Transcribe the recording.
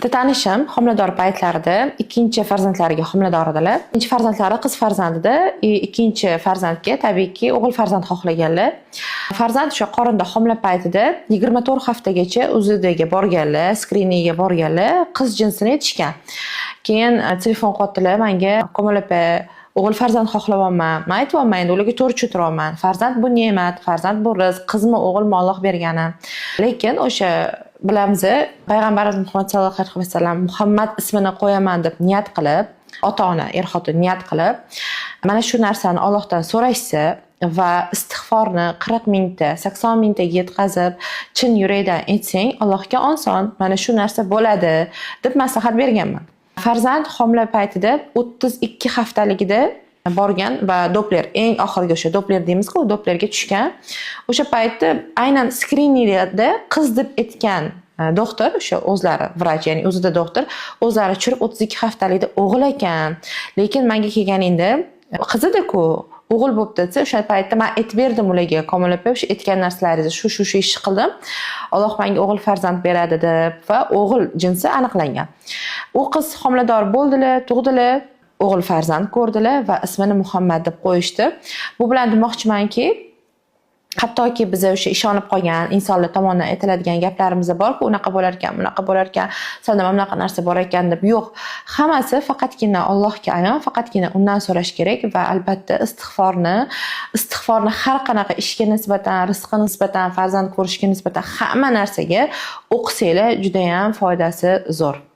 Tanishim homilador paytlarida ikkinchi farzandlariga homilador edilar. Birinchi farzandlari qiz farzandida, ikkinchi farzandga tabiiyki o'g'il farzand xohlaganlar. Farzand o'sha qorinda homila paytida 24 haftagacha UZDga borganlar, skriningga borganlar, qiz jinsini aytishgan. Keyin telefon qotdilar menga, Komil opa, o'g'il farzand xohlayapman. Men aytayapman, endi ularga to'g'ri tushuntiraman. Farzand bu ne'mat, farzand bu rizq, qizmi o'g'ilmi Alloh bergani. Lekin o'sha bilamiz, payg'ambarimiz Muhammad sallallohu alayhi vasallam Muhammad ismini qo'yaman deb niyat qilib, ota-ona er-xotin niyat qilib, mana shu narsani Allohdan so'rashsa va istig'forni 40 mingta, 80 mingtaga yetkazib, chin yurakdan aytsang, Allohga oson, mana shu narsa bo'ladi deb maslahat berganman. Farzand homila paytida 32 haftaligida borgan va Doppler, eng oxirgi o'sha Doppler deymiz-ku, Dopplerga tushgan. O'sha paytda aynan skriningda qiz deb aytgan doktor, o'sha o'zlari vrach, ya'ni o'zida doktor, o'zlari tushirib 32 haftalikda o'g'il ekan. Lekin menga kelganingda qizida-ku, o'g'il bo'pti desa, o'sha paytda men aytib berdim ularga, Komil opa, o'sha aytgan narsalaringizni shu ishni qildim. Alloh menga o'g'il farzand beradi deb va o'g'il jinsi aniqlangan. U qiz homilador bo'ldilar, tug'dilar, o'g'il farzand ko'rdilar va ismini Muhammad deb qo'yishdi. Bu bilan demoqchimanki, hattoki biz o'sha ishonib qolgan insonlar tomonidan aytiladigan gaplarimiz borku, unaqa bo'lar ekan, bunaqa bo'lar ekan, sanda mana bunaqa narsa bor ekan deb yo'q. Hammasi faqatgina Allohga ayon, faqatgina undan so'rash kerak va albatta istig'forni har qanaqa ishga nisbatan, rizqqa nisbatan, farzand ko'rishga nisbatan hamma narsaga o'qisanglar juda ham foydasi zo'r.